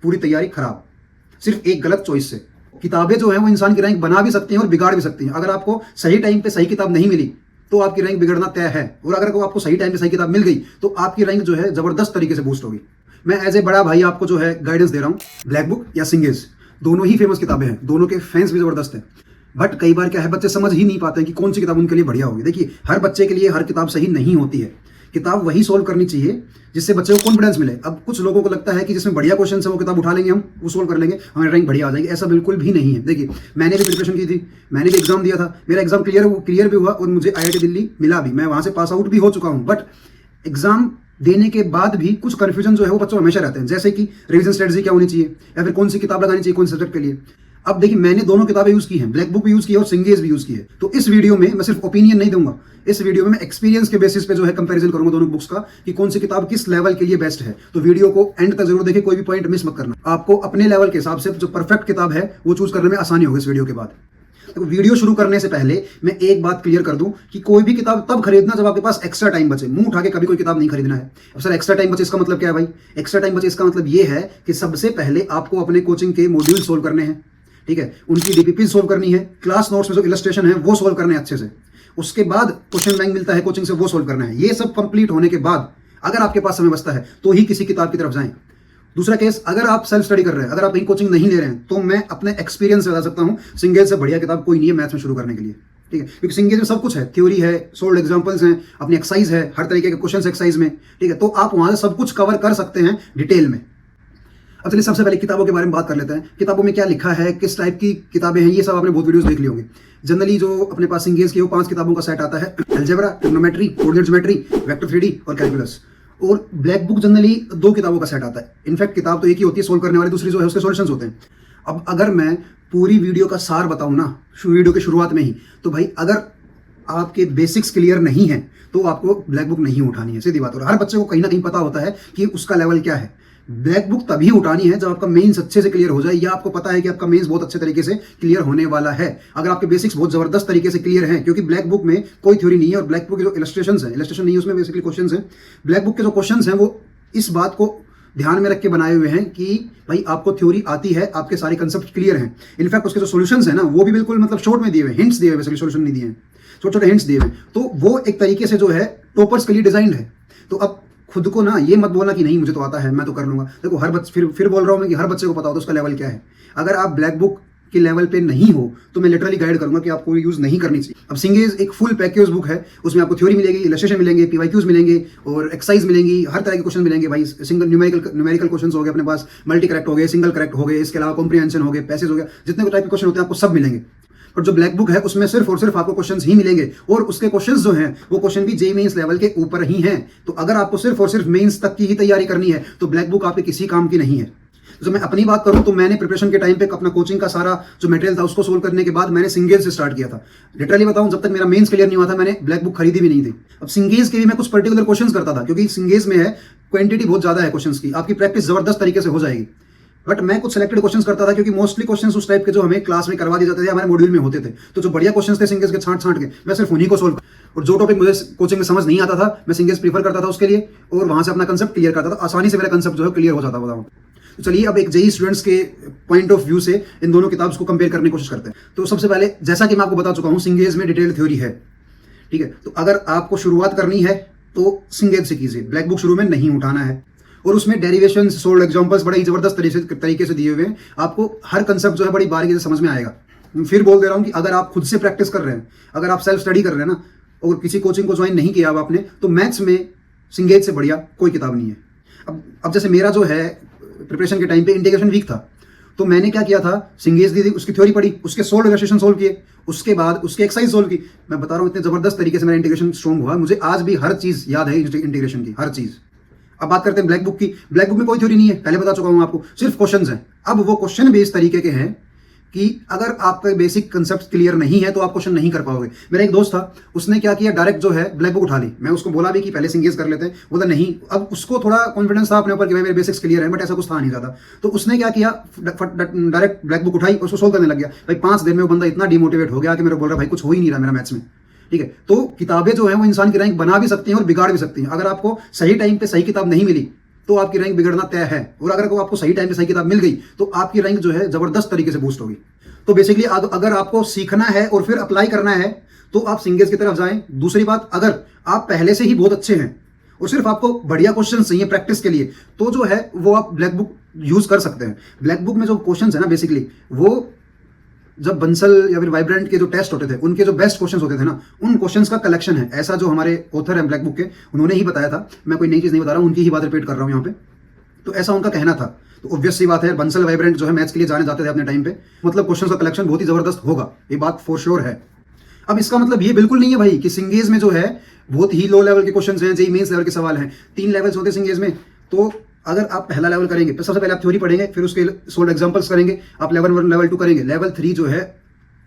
पूरी तैयारी खराब, सिर्फ एक गलत चॉइस से। किताबें जो है वो इंसान की रैंक बना भी सकती हैं और बिगाड़ भी सकती हैं। अगर आपको सही टाइम पे सही किताब नहीं मिली तो आपकी रैंक बिगड़ना तय है, और अगर आपको सही टाइम पे सही किताब मिल गई तो आपकी रैंक जो है जबरदस्त तरीके से बूस्ट होगी। मैं एज ए बड़ा भाई आपको जो है गाइडेंस दे रहा हूँ। ब्लैक बुक या सिंगेज दोनों ही फेमस किताबें हैं, दोनों के फैंस भी जबरदस्त हैं। बट कई बार क्या है, बच्चे समझ ही नहीं पाते हैं कि कौन सी किताब उनके लिए बढ़िया होगी। देखिए, हर बच्चे के लिए हर किताब सही नहीं होती है। किताब वही सोल्व करनी चाहिए जिससे बच्चे को कॉन्फिडेंस मिले। अब कुछ लोगों को लगता है कि जिसमें बढ़िया क्वेश्चन है वो किताब उठा लेंगे, हम वो सोल्व कर लेंगे, हमारी रैंक बढ़िया आ जाएगी। ऐसा बिल्कुल भी नहीं है। देखिए, मैंने भी प्रिपरेशन की थी, मैंने भी एग्जाम दिया था, मेरा एग्जाम क्लियर भी हुआ और मुझे IIT दिल्ली मिला भी, मैं वहां से पास आउट भी हो चुका हूँ। बट एग्जाम देने के बाद भी कुछ कंफ्यूजन जो है वो बच्चों में हमेशा रहते हैं, जैसे कि रिवीजन स्ट्रेटजी क्या होनी चाहिए या फिर कौन सी किताब लगानी चाहिए कौन से सब्जेक्ट के लिए। अब देखिए, मैंने दोनों किताबें यूज की हैं, ब्लैक बुक भी यूज की है और सिंगेज भी यूज की है। तो इस वीडियो में मैं सिर्फ ओपिनियन नहीं दूंगा, इस वीडियो में मैं एक्सपीरियंस के बेसिस पे जो है कंपैरिजन करूंगा दोनों बुक्स का कि कौन सी किताब किस लेवल के लिए बेस्ट है। तो वीडियो को एंड तक जरूर देखिए, कोई भी पॉइंट मिस मत करना। आपको अपने लेवल के हिसाब से जो परफेक्ट किताब है वो चूज करने में आसानी होगी इस वीडियो के बाद। तो वीडियो शुरू करने से पहले मैं एक बात क्लियर कर दूं कि कोई भी किताब तब खरीदना जब आपके पास एक्स्ट्रा टाइम बचे। मुंह उठा के कभी कोई किताब नहीं खरीदना है। अब सर एक्स्ट्रा टाइम बचे इसका मतलब क्या है भाई? एक्स्ट्रा टाइम बचे इसका मतलब ये है कि सबसे पहले आपको अपने कोचिंग के मॉड्यूल सोल्व करने हैं, ठीक है, उनकी DPP सोल्व करनी है, क्लास नोट्स में जो इलस्ट्रेशन है वो सोल्व करने हैं अच्छे से। उसके बाद क्वेश्चन बैंक मिलता है कोचिंग से, वो सोल्व करना है। ये सब कंप्लीट होने के बाद अगर आपके पास समय बचता है तो ही किसी किताब की तरफ जाएं। दूसरा केस, अगर आप सेल्फ स्टडी कर रहे हैं, अगर आप कहीं कोचिंग नहीं ले रहे हैं, तो मैं अपने एक्सपीरियंस से बता सकता हूं सिंगेज से बढ़िया किताब कोई नहीं है मैथ्स में शुरू करने के लिए, ठीक है। क्योंकि सिंगेज में सब कुछ है, थ्योरी है, सोल्ड एग्जांपल्स हैं, अपनी एक्सरसाइज है, हर तरीके के क्वेश्चंस एक्सरसाइज में, ठीक है। तो आप वहां से सब कुछ कवर कर सकते हैं डिटेल में। अब चलिए सबसे पहले किताबों के बारे में बात कर लेते हैं। किताबों में क्या लिखा है, किस टाइप की किताबें हैं, ये सब आपने बहुत वीडियोस देख ली होंगी। जनरली जो अपने पास सिंगेज की वो 5 किताबों का सेट आता है, algebra, trigonometry, coordinate geometry, vector 3D और कैलकुलस। और ब्लैक बुक जनरली 2 किताबों का सेट आता है। इनफैक्ट किताब तो एक ही होती है सोल्व करने वाली, दूसरी जो है उसके सॉल्यूशंस होते हैं। अब अगर मैं पूरी वीडियो का सार बताऊं ना वीडियो के शुरुआत में ही, तो भाई अगर आपके बेसिक्स क्लियर नहीं है तो आपको ब्लैक बुक नहीं उठानी है, सीधी बात। और हर बच्चे को कहीं ना कहीं पता होता है कि उसका लेवल क्या है। ब्लैक बुक तभी उठानी है जब आपका मेंस अच्छे से क्लियर हो जाए, या आपको पता है कि आपका मेंस बहुत अच्छे तरीके से क्लियर होने वाला है। अगर आपके बेसिक्स बहुत जबरदस्त तरीके से क्लियर हैं, क्योंकि ब्लैक बुक में कोई थ्योरी नहीं है और ब्लैक बुक के जो इलस्ट्रेशंस हैं, इलस्ट्रेशन नहीं है उसमें, बेसिकली क्वेश्चंस हैं। ब्लैक बुक के जो क्वेश्चंस हैं वो इस बात को ध्यान में रख के बनाए हुए हैं कि भाई आपको थ्योरी आती है, आपके सारे कंसेप्ट क्लियर हैं। इनफैक्ट उसके जो सॉल्यूशंस हैं ना वो भी बिल्कुल मतलब शॉर्ट में दिए हुए, हिंट्स दिए हुए, बेसिकली सॉल्यूशन नहीं दिए हैं, छोटे छोटे हिंट्स दिए हुए। तो वो एक तरीके से जो है टॉपर्स के लिए डिजाइंड है। तो अब खुद को ना ये मत बोलना कि नहीं मुझे तो आता है मैं तो कर लूंगा। देखो हर बच्चे, फिर बोल रहा हूं मैं कि हर बच्चे को पता होता है उसका लेवल क्या है। अगर आप ब्लैक बुक के लेवल पे नहीं हो तो मैं लिटरली गाइड करूंगा कि आपको यूज नहीं करनी चाहिए। अब सिंगेज एक फुल पैकेज बुक है, उसमें आपको थ्योरी मिलेगी, इलस्ट्रेशन मिलेंगे, PYQs मिलेंगे और एक्सरसाइज मिलेंगी, हर तरह के क्वेश्चन मिलेंगे भाई। सिंगल न्यूमेरिकल क्वेश्चन हो गए अपने पास, मल्टी करेक्ट हो गए, सिंगल करेक्ट हो गए, इसके अलावा कॉम्प्रिहेंशन हो गए, पैसेज हो गया, जितने टाइप के क्वेश्चन होते हैं आपको सब मिलेंगे। और जो ब्लैक बुक है उसमें सिर्फ और सिर्फ आपको क्वेश्चंस ही मिलेंगे, और उसके क्वेश्चंस जो हैं वो क्वेश्चन भी JEE मेंस लेवल के ऊपर ही हैं। तो अगर आपको सिर्फ और सिर्फ मेंस तक की ही तैयारी करनी है तो ब्लैक बुक आपके किसी काम की नहीं है। जो मैं अपनी बात करूं तो मैंने प्रिपरेशन के टाइम पे अपना कोचिंग का सारा जो मटेरियल था उसको सोल्व करने के बाद मैंने सिंगेज से स्टार्ट किया था। लिटरली बताऊं, जब तक मेरा मेंस क्लियर नहीं हुआ था मैंने ब्लैक बुक खरीदी भी नहीं थी। अब सिंगेज के भी मैं कुछ पर्टिकुलर क्वेश्चंस करता था, क्योंकि सिंगेज में है क्वांटिटी बहुत ज्यादा है क्वेश्चंस की, आपकी प्रैक्टिस जबरदस्त तरीके से हो जाएगी। बट मैं कुछ सिलेक्टेड क्वेश्चंस करता था, क्योंकि मोस्टली क्वेश्चंस उस टाइप के जो हमें क्लास में करवा दिए जाते थे, हमारे मॉड्यूल में होते थे। तो जो बढ़िया क्वेश्चंस थे सिंगेज के छांट के, मैं सिर्फ उन्हीं को सोल्व, और जो टॉपिक मुझे कोचिंग में समझ नहीं आता था मैं सिंगेज प्रीफर करता था उसके लिए, और वहां से अपना कंसेप्ट क्लियर करता था। आसानी से मेरा कंसेप्ट जो है क्लियर हो जाता था। तो चलिए अब एक JEE स्टूडेंट्स के पॉइंट ऑफ व्यू से इन दोनों किताब्स को कंपेयर करने की कोशिश करते हैं। तो सबसे पहले, जैसा कि मैं आपको बता चुका हूं, सिंगेज में डिटेल्ड थ्योरी है, ठीक है। तो अगर आपको शुरुआत करनी है तो सिंगेज से कीजिए, ब्लैक बुक शुरू में नहीं उठाना है। और उसमें डेरिवेशन, सोल्ड एग्जांपल्स बड़े ही जबरदस्त तरीके से दिए हुए हैं, आपको हर कंसेप्ट जो है बड़ी बारीकी से समझ में आएगा। फिर बोल दे रहा हूं कि अगर आप खुद से प्रैक्टिस कर रहे हैं, अगर आप सेल्फ स्टडी कर रहे हैं ना, और किसी कोचिंग को ज्वाइन नहीं किया अब आपने, तो मैथ्स में सिंगेज से बढ़िया कोई किताब नहीं है। अब जैसे मेरा जो है प्रिपरेशन के टाइम पे इंटीग्रेशन वीक था, तो मैंने क्या किया था, सिंगेज दी थी, उसकी थ्योरी पढ़ी, उसके सोल्ड इलस्ट्रेशन सोल्व किए, उसके बाद उसके एक्सरसाइज सोल्व की। मैं बता रहा हूं इतने जबरदस्त तरीके से मेरा इंटीग्रेशन स्ट्रॉन्ग हुआ, मुझे आज भी हर चीज याद है इंटीग्रेशन की, हर चीज। अब बात करते हैं ब्लैक बुक की। ब्लैक बुक में कोई थ्योरी नहीं है, पहले बता चुका हूं आपको, सिर्फ क्वेश्चंस हैं। अब वो क्वेश्चन भी इस तरीके के हैं कि अगर आपका बेसिक कंसेप्ट क्लियर नहीं है तो आप क्वेश्चन नहीं कर पाओगे। मेरा एक दोस्त था, उसने क्या किया, डायरेक्ट जो है ब्लैक बुक उठा ली। मैं उसको बोला भी कि पहले सिंगेज कर लेते हैं, बोला नहीं। अब उसको थोड़ा कॉन्फिडेंस था अपने ऊपर कि भाई मेरे बेसिक्स क्लियर है, बट ऐसा कुछ था नहीं ज्यादा। तो उसने क्या किया, डायरेक्ट ब्लैक बुक उठाई और उसको सोल्व करने लग गया। भाई 5 दिन में वो बंदा इतना डिमोटिवेट हो गया कि मेरे बोल रहा भाई कुछ हो ही नहीं रहा मेरा मैथ्स में, ठीक है। तो किताबें जो है वो इंसान की रैंक बना भी सकती हैं और बिगाड़ भी सकती हैं। अगर आपको सही टाइम पे सही किताब नहीं मिली तो आपकी रैंक बिगड़ना तय है। और अगर आपको सही टाइम पे सही किताब मिल गई तो आपकी रैंक जो है जबरदस्त तरीके से बूस्ट होगी। तो बेसिकली अगर आपको सीखना है और फिर अप्लाई करना है तो आप सिंगेज की तरफ जाएं। दूसरी बात, अगर आप पहले से ही बहुत अच्छे हैं और सिर्फ आपको बढ़िया क्वेश्चन चाहिए प्रैक्टिस के लिए, तो जो है वो आप ब्लैक बुक यूज कर सकते हैं। ब्लैक बुक में जो क्वेश्चन है ना, बेसिकली वो जब बंसल या फिर वाइब्रेंट के जो टेस्ट होते थे उनके जो बेस्ट क्वेश्चंस होते थे ना, उन क्वेश्चंस का कलेक्शन है। ऐसा जो हमारे ऑथर हैं ब्लैक बुक के, उन्होंने ही बताया था, मैं कोई नई चीज नहीं बता रहा हूँ, उनकी ही बात रिपीट कर रहा हूँ यहाँ पे। तो ऐसा उनका कहना था। तो ऑब्वियस सी बात है, बंसल वाइब्रेंट जो है मैथ्स के लिए जाने जाते थे अपने टाइम पे, मतलब क्वेश्चन का कलेक्शन बहुत ही जबरदस्त होगा, ये बात फॉर श्योर है। अब इसका मतलब ये बिल्कुल नहीं है भाई कि सिंगेज में जो है बहुत ही लो लेवल के क्वेश्चंस हैं, जेईई मेंस लेवल के सवाल हैं। 3 लेवल्स होते हैं सिंगेज में। तो अगर आप पहला लेवल करेंगे तो सबसे पहले आप थ्योरी पढ़ेंगे, फिर उसके सोल्व एग्जांपल्स करेंगे, आप लेवल 1 लेवल 2 करेंगे। लेवल 3 जो है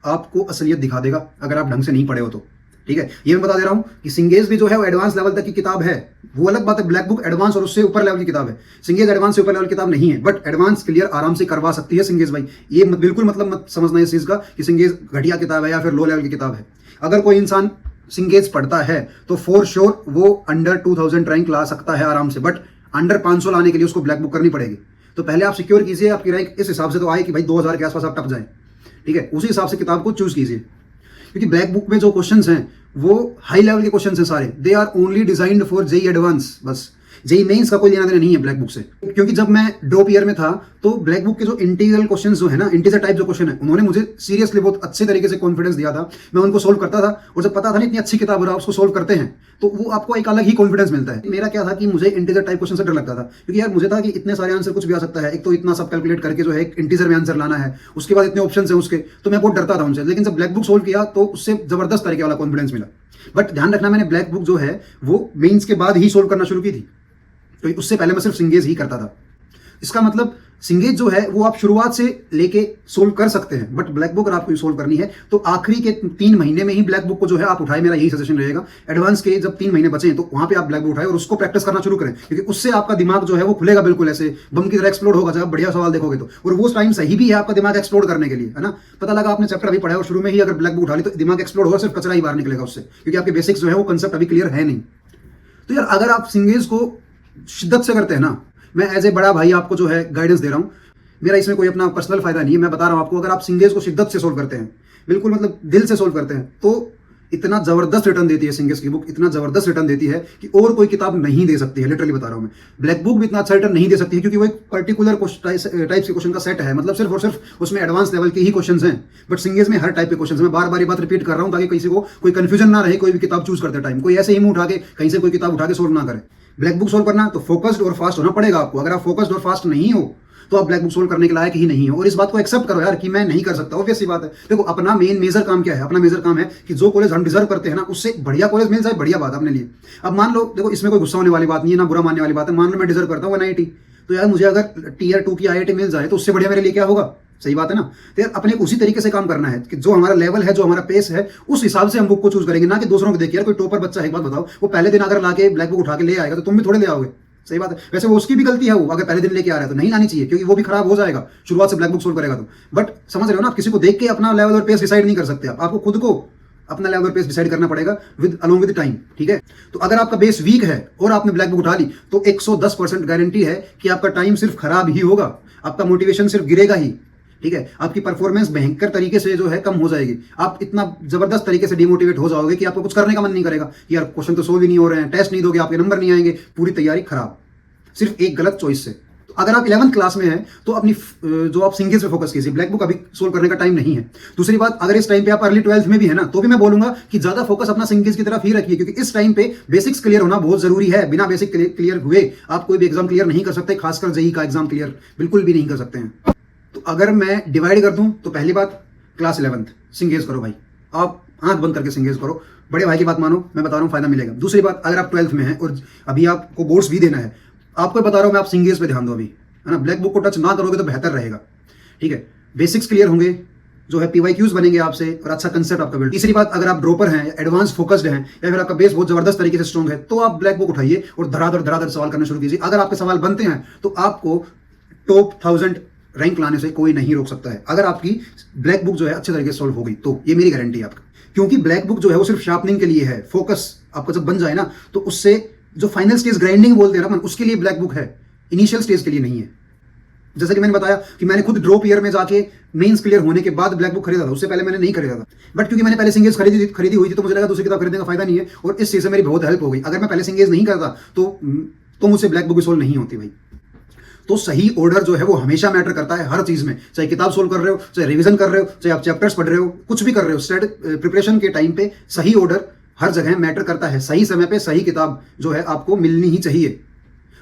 आपको असलियत दिखा देगा अगर आप ढंग से नहीं पढ़े हो तो। ठीक है, ये मैं बता दे रहा हूं कि सिंगेज भी जो है वो एडवांस लेवल तक की किताब है। वो अलग बात है, ब्लैक बुक एडवांस और उससे ऊपर लेवल की किताब है। सिंगेज एडवांस से ऊपर लेवल की किताब नहीं है, बट एडवांस क्लियर आराम से करवा सकती है सिंगेज भाई। ये बिल्कुल मतलब मत समझना इस चीज का कि सिंगेज घटिया किताब है या फिर लो लेवल की किताब है। अगर कोई इंसान सिंगेज पढ़ता है तो फॉर श्योर वो अंडर 2000 रैंक ला सकता है आराम से, बट अंडर 500 लाने के लिए उसको ब्लैक बुक करनी पड़ेगी। तो पहले आप सिक्योर कीजिए आपकी रैंक इस हिसाब से तो आए कि भाई 2000 के आसपास आप टप जाए। ठीक है, उसी हिसाब से किताब को चूज कीजिए, क्योंकि ब्लैक बुक में जो क्वेश्चंस हैं वो हाई लेवल के क्वेश्चंस हैं सारे। They are only designed for JEE Advance, बस जेईई मेंस का कोई लेना देना नहीं है ब्लैक बुक से। क्योंकि जब मैं ड्रॉप ईयर में था तो ब्लैक बुक के जो इंटीग्रल क्वेश्चंस जो है ना, इंटीजर टाइप जो क्वेश्चन है, उन्होंने मुझे सीरियसली बहुत अच्छे तरीके से कॉन्फिडेंस दिया था। मैं उनको सोल्व करता था और जब पता था ना इतनी अच्छी किताब रहा उसको सोल्व करते हैं तो वो आपको एक अलग ही कॉन्फिडेंस मिलता है। मेरा क्या था कि मुझे इंटीजर टाइप क्वेश्चन से डर लगता था, क्योंकि यार मुझे था कि इतने सारे आंसर कुछ भी आ सकता है। एक तो इतना सब कैलकुलेट करके जो है एक इंटीजर में आंसर लाना है, उसके बाद इतने ऑप्शन है उसके, तो मैं बहुत डरता था उनसे। लेकिन जब ब्लैक बुक सोल्व किया तो उससे जबरदस्त तरीके वाला कॉन्फिडेंस मिला। बट ध्यान रखना, मैंने ब्लैक बुक जो है वो मेंस के बाद ही सोल्व करना शुरू की थी, तो उससे पहले मैं सिर्फ सिंगेज ही करता था। इसका मतलब सिंगेज जो है वो आप शुरुआत से लेके सोल्व कर सकते हैं, बट ब्लैक बुक अगर आपको सोल्व करनी है तो आखिरी के 3 महीने में ही ब्लैक बुक को जो है आप उठाए। मेरा यही सजेशन रहेगा। एडवांस के जब 3 महीने बचे हैं तो वहां पे आप ब्लैक बुक उठाए और उसको प्रैक्टिस करना शुरू करें, क्योंकि उससे आपका दिमाग जो है वो खुलेगा, बिल्कुल ऐसे बम की तरह एक्सप्लोड होगा जब बढ़िया सवाल देखोगे तो। और वो टाइम सही भी है आपका दिमाग एक्सप्लोड करने के लिए, है ना। पता लगा आपने चैप्टर अभी पढ़ा और शुरू में ही अगर ब्लैक बुक उठा ली तो दिमाग एक्सप्लोड होगा, सिर्फ कचरा ही बाहर निकलेगा उससे, क्योंकि आपके बेसिक्स जो है वो कंसेप्ट अभी क्लियर है नहीं। तो यार अगर आप सिंगेज को शिद्दत से करते हैं ना, मैं एज ए बड़ा भाई आपको जो है गाइडेंस दे रहा हूं, मेरा इसमें कोई अपना पर्सनल फायदा नहीं है, मैं बता रहा हूं आपको। अगर आप सिंगेज को शिद्दत से सोल्व करते हैं, बिल्कुल मतलब दिल से सोल्व करते हैं, तो इतना जबरदस्त रिटर्न देती है सिंगेज की बुक, इतना जबरदस्त रिटर्न देती है कि और कोई किताब नहीं दे सकती है। लिटरली बता रहा हूं मैं, ब्लैक बुक भी इतना अच्छा रिटर्न नहीं दे सकती है, क्योंकि वो एक पर्टिकुलर टाइप्स के क्वेश्चन का सेट है, मतलब सिर्फ और सिर्फ उसमें एडवांस लेवल के ही क्वेश्चन हैं। बट सिंगेज में हर टाइप के क्वेश्चन, मैं बार बार ये बात रिपीट कर रहा हूं ताकि किसी को कोई कंफ्यूजन ना रहे कोई भी किताब चूज करते टाइम। कोई ऐसे ही मुंह उठा के कहीं से कोई किताब उठा के सोल्व ना करे। ब्लैक बुक सोल्व करना तो फोकस्ड और फास्ट होना पड़ेगा आपको। अगर आप फोकस्ड और फास्ट नहीं हो तो आप ब्लैक बुक सोल्व करने के लायक ही नहीं हो। और इस बात को एक्सेप्ट करो यार कि मैं नहीं कर सकता, ऑब्वियस सी बात है। देखो अपना मेन मेजर काम क्या है? अपना मेजर काम है कि जो कॉलेज हम डिजर्व करते हैं ना, उससे बढ़िया कॉलेज मिल जाए, बढ़िया बात अपने लिए। अब मान लो, देखो इसमें कोई गुस्सा होने वाली बात नहीं है, ना बुरा मानने वाली बात है। मान लो मैं डिजर्व करता हूँ NIT, तो यार मुझे अगर Tier 2 की IIT मिल जाए तो उससे बढ़िया मेरे लिए क्या होगा? सही बात है ना। तो यार अपने उसी तरीके से काम करना है कि जो हमारा लेवल है, जो हमारा पेस है, उस हिसाब से हम बुक को चूज करेंगे, ना कि दूसरों को देखिए। यार कोई टॉपर बच्चा है, एक बात बताओ, वो पहले दिन अगर लाके ब्लैक बुक उठा के ले आएगा तो तुम भी थोड़े ले आओगे। सही बात है। वैसे वो उसकी भी गलती है, वो अगर पहले दिन लेके आ रहा है तो नहीं लानी चाहिए, क्योंकि वो भी खराब हो जाएगा शुरुआत से ब्लैक बुक सोल्व करेगा तो। बट समझ रहे हो ना, आप किसी को देख के अपना लेवल और पेस डिसाइड नहीं कर सकते। आपको खुद को अपना लेवल और पेस डिसाइड करना पड़ेगा अलोंग विद टाइम। ठीक है, तो अगर आपका बेस वीक है और आपने ब्लैक बुक उठा ली तो 110% गारंटी है कि आपका टाइम सिर्फ खराब ही होगा, आपका मोटिवेशन सिर्फ गिरेगा ही। ठीक है, आपकी परफॉर्मेंस भयंकर तरीके से जो है कम हो जाएगी। आप इतना जबरदस्त तरीके से डिमोटिवेट हो जाओगे कि आपको कुछ करने का मन नहीं करेगा कि यार क्वेश्चन तो सोल्व ही नहीं हो रहे हैं, टेस्ट नहीं दोगे, आपके नंबर नहीं आएंगे, पूरी तैयारी खराब, सिर्फ एक गलत चॉइस से। तो अगर आप 11th क्लास में हैं तो अपनी जो आप सिंगेज पे फोकस कीजिए, ब्लैक बुक अभी सोल्व करने का टाइम नहीं है। दूसरी बात, अगर इस टाइम पे आप अर्ली 12th में भी है ना, तो भी मैं बोलूंगा कि ज्यादा फोकस अपना सिंगेज की तरफ ही रखिए, क्योंकि इस टाइम पे बेसिक्स क्लियर होना बहुत जरूरी है। बिना बेसिक क्लियर हुए आप कोई भी एग्जाम क्लियर नहीं कर सकते, खासकर जेईई का एग्जाम क्लियर बिल्कुल भी नहीं कर सकते हैं। तो अगर मैं डिवाइड कर दूं तो पहली बात, क्लास 11th सिंगेज करो भाई, आप आंख बंद करके सिंगेज करो, बड़े भाई की बात मानो, मैं बता रहा हूं फायदा मिलेगा। दूसरी बात, अगर आप 12th में हैं और अभी आपको बोर्ड्स भी देना है, आपको बता रहा हूं मैं, आप सिंगेज पे ध्यान दो अभी, है ना। ब्लैक बुक को टच ना करोगे तो बेहतर रहेगा। ठीक है, बेसिक्स क्लियर होंगे, जो है PYQs बनेंगे आपसे, और अच्छा कंसेप्ट आपका बिल्ड। तीसरी बात, अगर आप ड्रॉपर हैं, एडवांस फोकस्ड हैं, या फिर आपका बेस बहुत जबरदस्त तरीके से स्ट्रॉन्ग है, तो आप ब्लैक बुक उठाइए और धड़ाधड़ सवाल करना शुरू कीजिए। अगर आपके सवाल बनते हैं तो आपको टॉप 1000 रैंक लाने से कोई नहीं रोक सकता है, अगर आपकी ब्लैक बुक जो है अच्छे तरीके से सॉल्व हो गई तो। ये मेरी गारंटी है आपका, क्योंकि ब्लैक बुक जो है वो सिर्फ शार्पनिंग के लिए है। फोकस आपका जब बन जाए ना, तो उससे जो फाइनल स्टेज ग्राइंडिंग बोलते हैं ना अपन, उसके लिए ब्लैक बुक है। इनिशियल स्टेज के लिए नहीं है। जैसे कि मैंने बताया कि मैंने खुद ड्रॉप ईयर में जाके मेंस क्लियर होने के बाद ब्लैक बुक खरीदा था, उससे पहले मैंने नहीं खरीदा था। बट क्योंकि मैंने पहले सिंगेज खरीदी हुई थी तो मुझे लगा दूसरी किताब खरीदने का फायदा नहीं है, और इस चीज़ से मेरी बहुत हेल्प हो गई। अगर मैं पहले सिंगेज नहीं करता तो मुझसे ब्लैक बुक भी सोल्व नहीं होती भाई। तो सही ऑर्डर जो है वो हमेशा मैटर करता है हर चीज़ में, चाहे किताब सोल्व कर रहे हो, चाहे रिवीजन कर रहे हो, चाहे आप चैप्टर्स पढ़ रहे हो, कुछ भी कर रहे हो, प्रिपरेशन के टाइम पे सही ऑर्डर हर जगह मैटर करता है। सही समय पे सही किताब जो है आपको मिलनी ही चाहिए,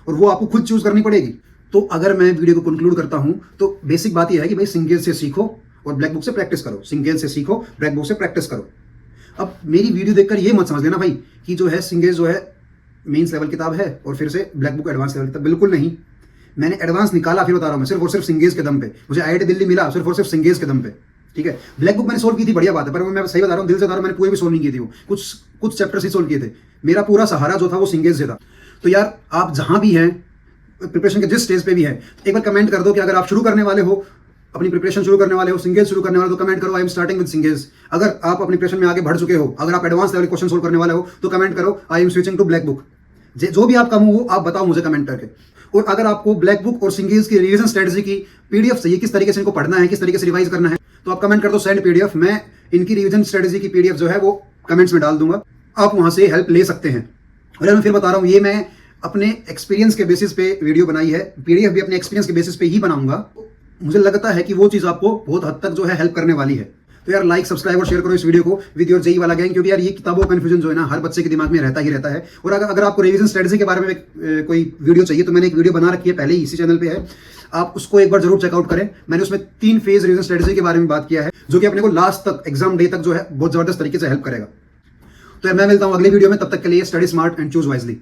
और वो आपको खुद चूज करनी पड़ेगी। तो अगर मैं वीडियो को कंक्लूड करता हूं तो बेसिक बात यह है कि भाई सिंगेज से सीखो और ब्लैक बुक से प्रैक्टिस करो। सिंगेज से सीखो, ब्लैक बुक से प्रैक्टिस करो। अब मेरी वीडियो देखकर ये मत समझ लेना भाई कि जो है सिंगेज जो है मेंस लेवल किताब है और फिर से ब्लैक बुक एडवांस लेवल किताब, बिल्कुल नहीं। मैंने एडवांस निकाला, फिर बता रहा हूं मैं, सिर्फ और सिर्फ सिंगेज के दम पे। मुझे IIT दिल्ली मिला सिर्फ और सिर्फ सिंगेज के दम पे, ठीक है। ब्लैक बुक मैंने सोल्व की थी, बढ़िया बात है, पर मैं सही बता रहा हूँ, दिल से बता रहा हूँ, मैंने पूरी भी सोल्व नहीं की थी। वो कुछ चैप्टर्स ही सोल्व किए थे। मेरा पूरा सहारा जो था वो सिंगेज से था। तो यार आप जहां भी हैं, प्रिपरेशन के जिस स्टेज पे भी है, एक बार कमेंट कर दो कि अगर आप शुरू करने वाले हो, अपनी प्रिपरेशन शुरू करने वाले हो, सिंगेज शुरू करने वाले हो, तो कमेंट करो आई एम स्टार्टिंग विद सिंगेज। अगर आप अपनी प्रिपरेशन में आगे बढ़ चुके हो, अगर आप एडवांस लेवल क्वेश्चन सोल्व करने वाले हो, तो कमेंट करो I am switching to black book. जो भी आपका मुंह हो आप बताओ मुझे कमेंट करके। और अगर आपको ब्लैक बुक और सिंगेज की रिवीजन स्ट्रेटजी की PDF चाहिए, किस तरीके से इनको पढ़ना है, किस तरीके से रिवाइज करना है, तो आप कमेंट कर दो सेंड PDF। मैं इनकी रिवीजन स्ट्रेटजी की PDF जो है वो कमेंट्स में डाल दूंगा, आप वहां से हेल्प ले सकते हैं। और मैं फिर बता रहा हूँ, ये मैं अपने एक्सपीरियंस के बेसिस पे वीडियो बनाई है, PDF भी अपने एक्सपीरियंस के बेसिस पे ही बनाऊंगा। मुझे लगता है कि वो चीज़ आपको बहुत हद तक जो है हेल्प करने वाली है। तो यार लाइक, सब्सक्राइब और शेयर करो इस वीडियो को विद योर जेई वाला गैंग, क्योंकि यार ये किताबों का कंफ्यूजन जो है ना हर बच्चे के दिमाग में रहता ही रहता है। और अगर आपको रिवीजन स्ट्रेटजी के बारे में कोई वीडियो चाहिए तो मैंने एक वीडियो बना रखी है, पहले ही इसी चैनल पे है, आप उसको एक बार जरूर चेकआउट करें। मैंने उसमें 3 फेज रिवीजन स्ट्रेटजी के बारे में बात किया है, जो कि अपने को लास्ट तक, एग्जाम डे तक जो है बहुत जबरदस्त तरीके से हेल्प करेगा। तो यार मैं मिलता हूँ अगली वीडियो में, तब तक के लिए study smart and choose wisely.